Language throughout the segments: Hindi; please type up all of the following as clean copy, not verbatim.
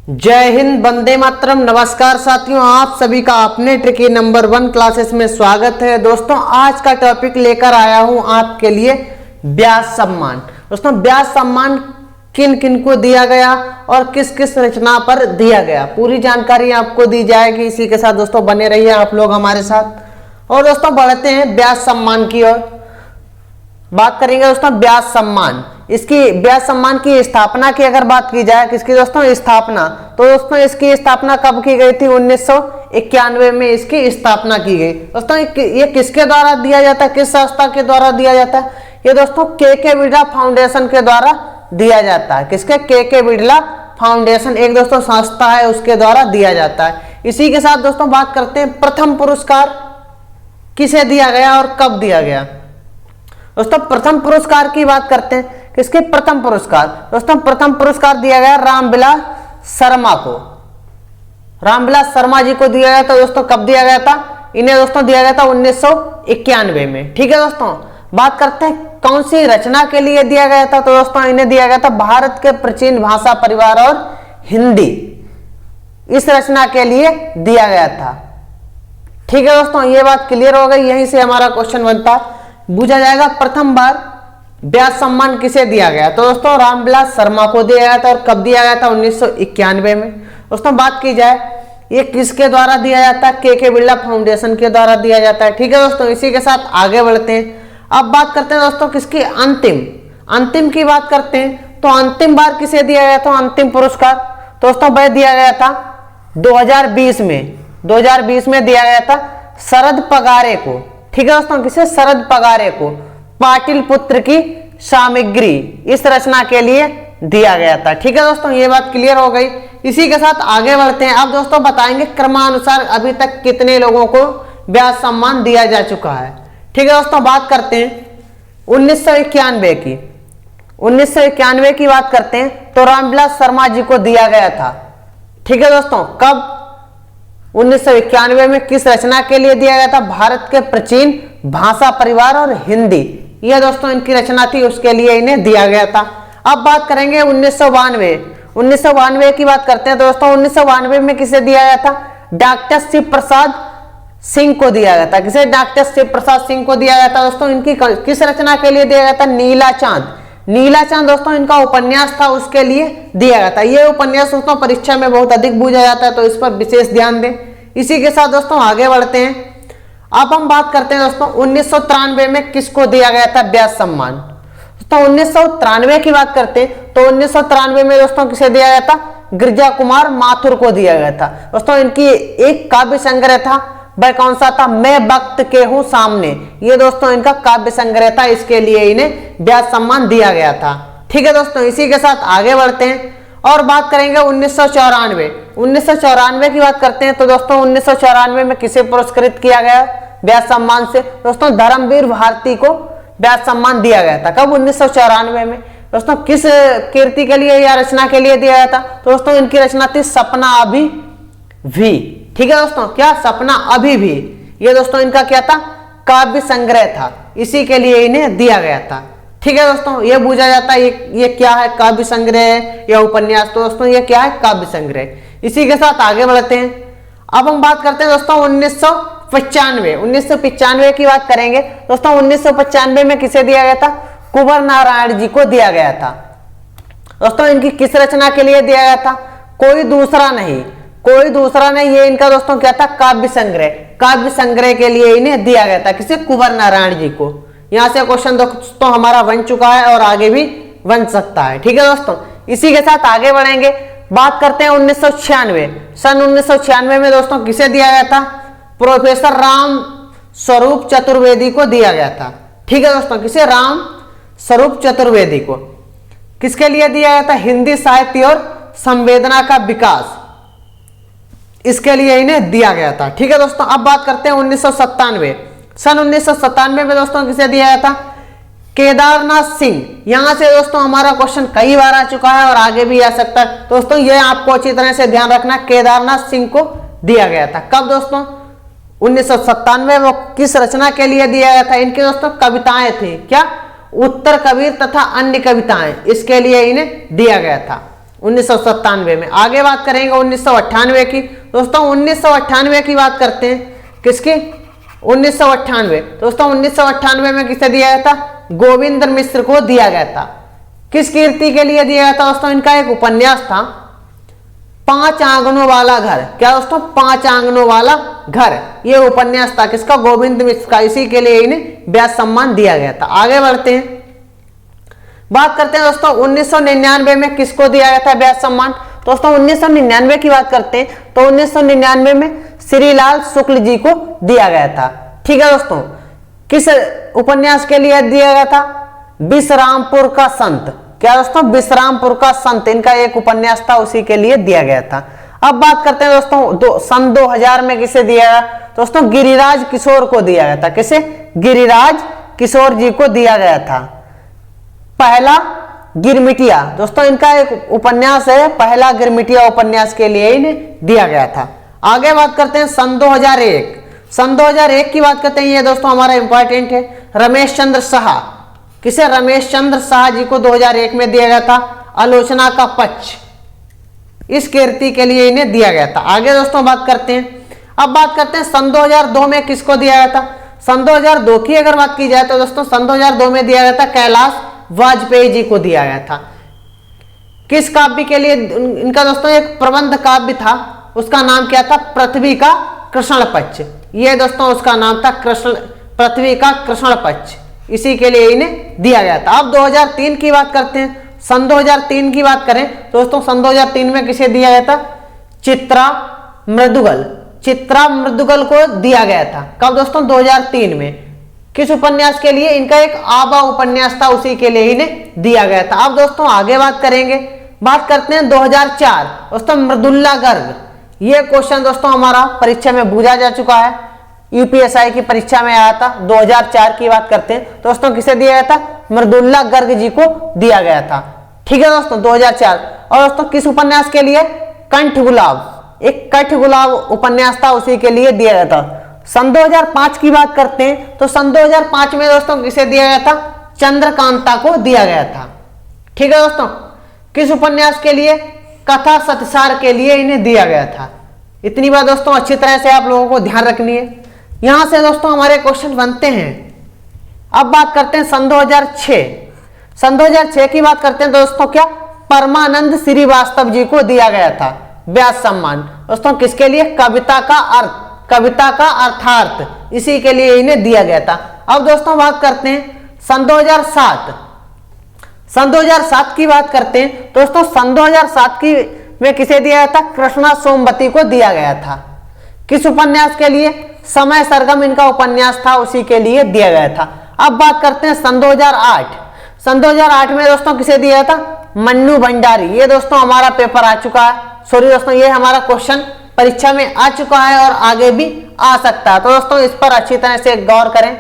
जय हिंद, वंदे मातरम। नमस्कार साथियों, आप सभी का अपने ट्रिकी नंबर 1 क्लासेस में स्वागत है। दोस्तों, आज का टॉपिक लेकर आया हूं आपके लिए व्यास सम्मान। दोस्तों, व्यास सम्मान किन किन को दिया गया और किस किस रचना पर दिया गया, पूरी जानकारी आपको दी जाएगी। इसी के साथ दोस्तों बने रहिए आप लोग हमारे साथ। और दोस्तों बढ़ते हैं व्यास सम्मान की ओर। बात करेंगे दोस्तों व्यास सम्मान। इसकी व्यास सम्मान की स्थापना की अगर बात की जाए, किसकी दोस्तों स्थापना, तो दोस्तों इसकी स्थापना कब की गई थी? 1991 में इसकी स्थापना की गई। दोस्तों ये किसके द्वारा दिया जाता है, किस संस्था के द्वारा दिया जाता है? ये दोस्तों के बिड़ला फाउंडेशन के द्वारा दिया जाता है। किसके? के बिड़ला फाउंडेशन एक दोस्तों संस्था है, उसके द्वारा दिया जाता है। इसी के साथ दोस्तों बात करते हैं प्रथम पुरस्कार किसे दिया गया और कब दिया गया। दोस्तों प्रथम पुरस्कार की बात करते हैं। किसके? प्रथम पुरस्कार। दोस्तों प्रथम पुरस्कार दिया गया रामविलास शर्मा को। रामविलास शर्मा जी को दिया गया था। दोस्तों कब दिया गया था? इन्हें दोस्तों दिया गया था 1991 में। ठीक है दोस्तों, बात करते हैं कौन सी रचना के लिए दिया गया था। तो दोस्तों इन्हें दिया गया था भारत के प्राचीन भाषा परिवार और हिंदी, इस रचना के लिए दिया गया था। ठीक है दोस्तों, ये बात क्लियर हो गई। यहीं से हमारा क्वेश्चन बनता पूछा जाएगा, प्रथम बार व्यास सम्मान किसे दिया गया। तो दोस्तों रामविलास शर्मा को दिया गया था। और कब दिया गया था? 1991 में। दोस्तों बात की जाए ये किसके द्वारा दिया जाता है? के बिड़ला फाउंडेशन के द्वारा दिया जाता है। ठीक है दोस्तों, इसी के साथ आगे बढ़ते हैं। अब बात करते हैं दोस्तों किसकी? अंतिम की बात करते हैं। तो अंतिम बार किसे दिया गया था अंतिम पुरस्कार? दोस्तों वह दिया गया था 2020 में। 2020 में दिया गया था शरद पगारे को। ठीक है दोस्तों, किसे? शरद पगारे को पाटिल पुत्र की सामग्री इस रचना के लिए दिया गया था। ठीक है दोस्तों, ये बात क्लियर हो गई। इसी के साथ आगे बढ़ते हैं। अब दोस्तों बताएंगे क्रमानुसार अभी तक कितने लोगों को व्यास सम्मान दिया जा चुका है। ठीक है दोस्तों, बात करते हैं 1991 की। 1991 की बात करते हैं तो रामविलास शर्मा जी को दिया गया था। ठीक है दोस्तों, कब? 1991 में। किस रचना के लिए दिया गया था? भारत के प्राचीन भाषा परिवार और हिंदी, यह दोस्तों इनकी रचना थी, उसके लिए इन्हें दिया गया था। अब बात करेंगे 1992 की बात करते हैं। दोस्तों 1992 में किसे दिया गया था? डॉक्टर शिव प्रसाद सिंह को दिया गया था। किसे? डॉक्टर शिव प्रसाद सिंह को दिया गया था। दोस्तों इनकी किस रचना के लिए दिया गया था? नीला चांद दोस्तों इनका उपन्यास था, उसके लिए दिया गया था। यह उपन्यास दोस्तों परीक्षा में बहुत अधिक पूछा जाता है, तो इस पर विशेष ध्यान दें। इसी के साथ दोस्तों आगे बढ़ते हैं। अब हम बात करते हैं दोस्तों 1993 में किसको दिया गया था व्यास सम्मान। दोस्तों 1993 की बात करते हैं तो 1993 में दोस्तों किसे दिया गया था? गिरिजा कुमार माथुर को दिया गया था। दोस्तों इनकी एक काव्य संग्रह था, वह कौन सा था? मैं वक्त के हूं सामने। ये दोस्तों इनका काव्य संग्रह था, इसके लिए इन्हें व्यास सम्मान दिया गया था। ठीक है दोस्तों, इसी के साथ आगे बढ़ते हैं और बात करेंगे 1994 की बात करते हैं। तो दोस्तों 1994 में किसे पुरस्कृत किया गया व्यास सम्मान से? दोस्तों धर्मवीर भारती को व्यास सम्मान दिया गया था। कब? 1994 में। दोस्तों किस कीर्ति के लिए या रचना के लिए दिया गया था? तो दोस्तों इनकी रचना थी सपना अभी भी। ठीक है दोस्तों, क्या? सपना अभी भी। ये दोस्तों इनका क्या था? काव्य संग्रह था, इसी के लिए इन्हें दिया गया था। ठीक है दोस्तों, ये पूछा जाता है ये क्या है? काव्य संग्रह है या उपन्यास? तो दोस्तों ये क्या है? काव्य संग्रह। इसी के साथ आगे बढ़ते हैं। अब हम बात करते हैं दोस्तों 1995 की बात करेंगे। दोस्तों 1995 में किसे दिया गया था? कुंवर नारायण जी को दिया गया था। दोस्तों इनकी किस रचना के लिए दिया गया था? कोई दूसरा नहीं। ये इनका दोस्तों क्या था? काव्य संग्रह के लिए इन्हें दिया गया था। किसे? कुंवर नारायण जी को। यहां से क्वेश्चन दोस्तों हमारा बन चुका है और आगे भी बन सकता है। ठीक है दोस्तों, इसी के साथ आगे बढ़ेंगे। बात करते हैं 1996। सन 1996 में दोस्तों किसे दिया गया था? प्रोफेसर राम स्वरूप चतुर्वेदी को दिया गया था। ठीक है दोस्तों, किसे? राम स्वरूप चतुर्वेदी को। किसके लिए दिया गया था? हिंदी साहित्य और संवेदना का विकास, इसके लिए इन्हें दिया गया था। ठीक है दोस्तों, अब बात करते हैं 1997। सन 1997 में दोस्तों किसे दिया गया था? केदारनाथ सिंह। यहां से दोस्तों हमारा क्वेश्चन कई बार आ चुका है और आगे भी आ सकता है। दोस्तों ये आपको अच्छी तरह से ध्यान रखना, केदारनाथ सिंह को दिया गया था। कब दोस्तों? 1997। वो किस रचना के लिए दिया गया था? इनके दोस्तों कविताएं थी। क्या? उत्तर कबीर तथा अन्य कविताएं, इसके लिए इन्हें दिया गया था। 1997 में। आगे बात करेंगे 1998 की। दोस्तों 1998 की बात करते हैं, किसकी? 1998। दोस्तों 1998 में किसे दिया गया था? गोविंद मिश्र को दिया गया था। किस कीर्ति के लिए दिया गया था? दोस्तों इनका एक उपन्यास था 5 आंगनों वाला घर। क्या दोस्तों? 5 आंगनों वाला घर, ये उपन्यास था किसका? गोविंद मिश्र का। इसी के लिए इन्हें व्यास सम्मान दिया गया था। आगे बढ़ते हैं, बात करते हैं दोस्तों 1999 में किसको दिया गया था व्यास सम्मान? दोस्तों 1999 की बात करते हैं तो 1999 में श्रीलाल शुक्ल जी को दिया गया था। ठीक है दोस्तों, किस उपन्यास के लिए दिया गया था? विश्रामपुर का संत। क्या दोस्तों? विश्रामपुर का संत, इनका एक उपन्यास था, उसी के लिए दिया गया था। अब बात करते हैं दोस्तों सन 2000 में किसे दिया गया? दोस्तों गिरिराज किशोर को दिया गया था। किसे? गिरिराज किशोर जी को दिया गया था पहला गिरमिटिया। दोस्तों इनका एक उपन्यास है पहला गिरमिटिया, उपन्यास के लिए इन्हें दिया गया था। आगे बात करते हैं सन 2001। सन 2001 की बात करते हैं, ये दोस्तों हमारा इंपॉर्टेंट है, रमेश चंद्र शाह। किसे? रमेश चंद्र शाह जी को 2001 में दिया गया था आलोचना का पक्ष, इस कीर्ति के लिए इन्हें दिया गया था। आगे दोस्तों बात करते हैं, अब बात करते हैं सन 2002 में किसको दिया गया था? सन 2002 की अगर बात की जाए तो दोस्तों सन 2002 में दिया गया था कैलाश वाजपेयी जी को दिया गया था। किस काव्य के लिए? इनका दोस्तों एक प्रबंध काव्य था, उसका नाम क्या था? पृथ्वी का कृष्ण पक्ष। ये दोस्तों उसका नाम था पृथ्वी का कृष्ण पक्ष, इसी के लिए इन्हें दिया गया था। अब 2003 की बात करते हैं, सन 2003 की बात करें दोस्तों सन 2003 में किसे दिया गया था? चित्रा मृदुगल। चित्रा मृदुगल को दिया गया था। कब दोस्तों? 2003 में। किस उपन्यास के लिए? इनका एक आबा उपन्यास था, उसी के लिए इन्हें दिया गया था। अब दोस्तों आगे बात करेंगे, बात करते हैं 2004 दोस्तों मृदुल्ला गर्ग। ये क्वेश्चन दोस्तों हमारा परीक्षा में पूछा जा चुका है, यूपीएसआई की परीक्षा में आया था। 2004 की बात करते हैं दोस्तों, किसे दिया गया था? मृदुल्ला गर्ग जी को दिया गया था। ठीक है दोस्तों 2004। और दोस्तों किस उपन्यास के लिए? कंठ गुलाब, एक कंठ गुलाब उपन्यास था, उसी के लिए दिया गया था। सन 2005 की बात करते हैं तो सन 2005 में दोस्तों किसे दिया गया था? चंद्रकांता को दिया गया था। ठीक है दोस्तों, किस उपन्यास के लिए? कथा सतसार के लिए इन्हें दिया गया था। इतनी बात दोस्तों अच्छी तरह से आप लोगों को ध्यान रखनी है। यहां से दोस्तों हमारे क्वेश्चन बनते हैं। अब बात करते हैं सन 2006। सन 2006 की बात करते हैं दोस्तों, क्या? परमानंद श्रीवास्तव जी को दिया गया था व्यास सम्मान। दोस्तों किसके लिए? कविता का अर्थ, कविता का अर्थार्थ, इसी के लिए इन्हें दिया गया था। अब दोस्तों बात करते हैं सन 2007। सन 2007 की बात करते हैं दोस्तों, सन 2007 की में किसे दिया गया था? कृष्णा सोमवती को दिया गया था। किस उपन्यास के लिए? समय सरगम इनका उपन्यास था, उसी के लिए दिया गया था। अब बात करते हैं सन 2008। सन 2008 में दोस्तों किसे दिया गया था? मन्नू भंडारी। ये दोस्तों हमारा पेपर आ चुका है, सॉरी दोस्तों ये हमारा क्वेश्चन परीक्षा में आ चुका है और आगे भी आ सकता है, तो दोस्तों इस पर अच्छी तरह से गौर करें।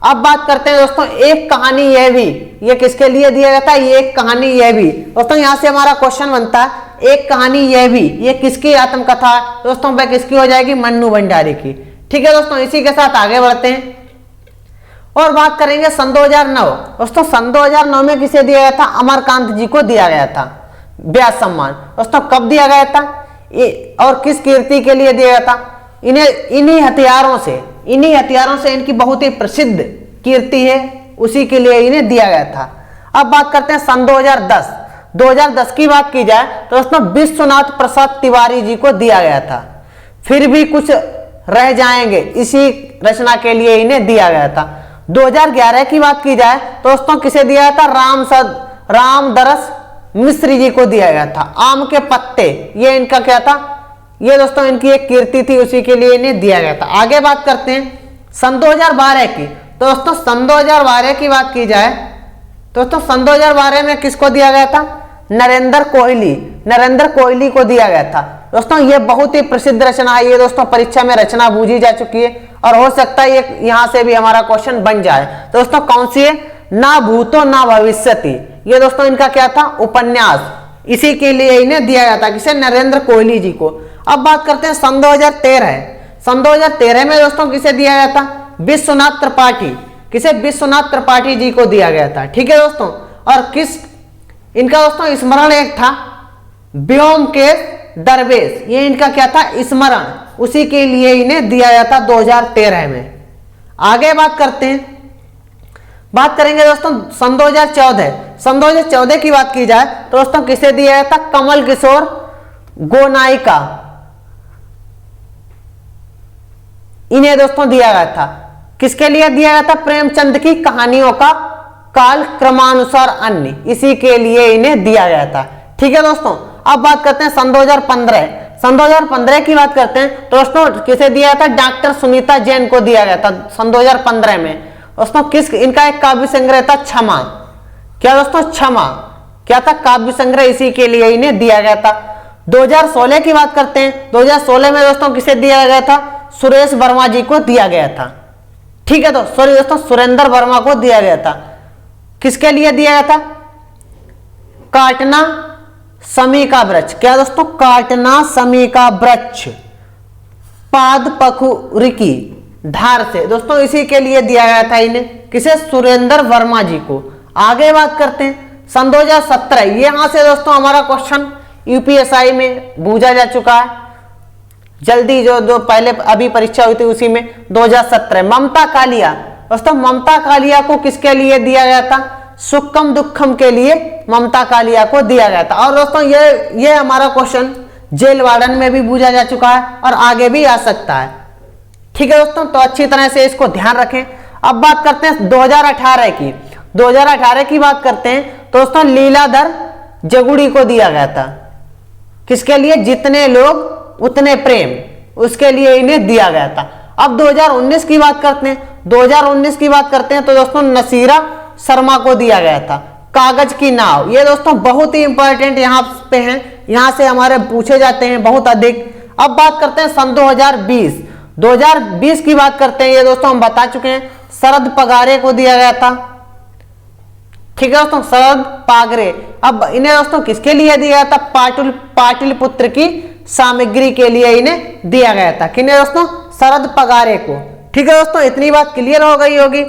अब बात करते हैं दोस्तों एक कहानी यह भी, ये किसके लिए दिया गया था? ये एक कहानी यह भी। दोस्तों यहां से हमारा क्वेश्चन बनता है, एक कहानी यह भी, ये किसकी आत्मकथा है? दोस्तों वह किसकी हो जाएगी? मन्नू भंडारी की। ठीक है दोस्तों, इसी के साथ आगे बढ़ते हैं और बात करेंगे सन 2009। दोस्तों सन 2009 में किसे दिया गया था? अमरकांत जी को दिया गया था व्यास सम्मान। दोस्तों कब दिया गया था और किस कीर्ति के लिए दिया गया था? इन्हीं हथियारों से इनकी बहुत ही प्रसिद्ध कीर्ति है, उसी के लिए इन्हें दिया गया था। अब बात करते हैं सन 2010। 2010 की बात की जाए तो दोस्तों विश्वनाथ प्रसाद तिवारी जी को दिया गया था। फिर भी कुछ रह जाएंगे, इसी रचना के लिए इन्हें दिया गया था। 2011 की बात की जाए तो दोस्तों किसे दिया गया था? रामदरस मिश्र जी को दिया गया था। आम के पत्ते, ये इनका क्या था? ये दोस्तों इनकी एक कीर्ति थी, उसी के लिए इन्हें दिया गया था। आगे बात करते हैं सन 2012 की। तो दोस्तों सन 2012 की बात की जाए दोस्तों सन 2012 में किसको दिया गया था? नरेंद्र कोहली को दिया गया था। दोस्तों ये बहुत ही प्रसिद्ध रचना है, ये दोस्तों परीक्षा में रचना पूछी जा चुकी है और हो सकता है ये यहां से भी हमारा क्वेश्चन बन जाए। दोस्तों कौन सी है? ना भूतो ना भविष्यति। ये दोस्तों इनका क्या था? उपन्यास, इसी के लिए इन्हें दिया गया था। किसे? नरेंद्र कोहली जी को। अब बात करते हैं सन 2013। सन 2013 में दोस्तों किसे दिया गया था? विश्वनाथ त्रिपाठी। किसे? विश्वनाथ त्रिपाठी जी को दिया गया था। ठीक है दोस्तों, और किस इनका दोस्तों स्मरण एक था, ब्योमकेश दरवेश, ये इनका क्या था, स्मरण, उसी के लिए इन्हें दिया गया था 2013 में। आगे बात करते हैं, बात करेंगे दोस्तों सन 2014। सन 2014 की बात की जाए तो दोस्तों किसे दिया गया था, कमल किशोर गोनाइका, इन्हें दोस्तों दिया गया था। किसके लिए दिया गया था, प्रेमचंद की कहानियों का काल क्रमानुसार अन्य, इसी के लिए इन्हें दिया गया था। ठीक है दोस्तों, अब बात करते हैं सन 2015। सन 2015 की बात करते हैं तो दोस्तों किसे दिया गया था, डॉक्टर सुनीता जैन को दिया गया था सन 2015 में। दोस्तों किस, इनका एक काव्य संग्रह था क्षमा, क्या दोस्तों, क्षमा, क्या था, काव्य संग्रह, इसी के लिए इन्हें दिया गया था। 2016 की बात करते हैं, 2016 में दोस्तों किसे दिया गया था, सुरेश वर्मा जी को दिया गया था। ठीक है, तो सॉरी दोस्तों, सुरेंद्र वर्मा को दिया गया था। किसके लिए दिया गया था, काटना समी का वृक्ष, क्या दोस्तों, काटना समी का वृक्ष पाद पखुरिकी धार से, दोस्तों इसी के लिए दिया गया था इन्हें, किसे, सुरेंद्र वर्मा जी को। आगे बात करते हैं सन 2017, यहां से दोस्तों हमारा क्वेश्चन यूपीएसआई में पूछा जा चुका है जल्दी, जो पहले अभी परीक्षा हुई थी उसी में। 2017 ममता कालिया, दोस्तों ममता कालिया को किसके लिए दिया गया था, सुखम दुखम के लिए ममता कालिया को दिया गया था। और दोस्तों ये हमारा क्वेश्चन जेल वार्डन में भी पूछा जा चुका है और आगे भी आ सकता है। ठीक है दोस्तों, तो अच्छी तरह से इसको ध्यान रखें। अब बात करते हैं 2018 की। 2018 की बात करते हैं तो दोस्तों लीलाधर जगुड़ी को दिया गया था, किसके लिए, जितने लोग उतने प्रेम, उसके लिए इन्हें दिया गया था। अब 2019 की बात करते हैं, 2019 की बात करते हैं तो दोस्तों नसीरा शर्मा को दिया गया था, कागज की नाव। ये दोस्तों बहुत ही इंपॉर्टेंट यहाँ पे हैं, यहाँ से हमारे पूछे जाते हैं बहुत अधिक। अब बात करते हैं सन 2020। 2020 की बात करते हैं, ये दोस्तों हम बता चुके हैं, शरद पगारे को दिया गया था। ठीक है दोस्तों, शरद पागरे। अब इन्हें दोस्तों किसके लिए दिया गया था, पाटलिपुत्र की सामग्री के लिए इन्हें दिया गया था, किन्हें दोस्तों, शरद पगारे को। ठीक है दोस्तों, इतनी बात क्लियर हो गई होगी।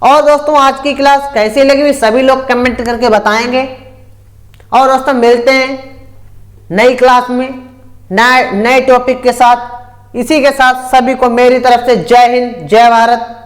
और दोस्तों आज की क्लास कैसी लगी सभी लोग कमेंट करके बताएंगे। और दोस्तों मिलते हैं नई क्लास में नए टॉपिक के साथ। इसी के साथ सभी को मेरी तरफ से जय हिंद, जय भारत।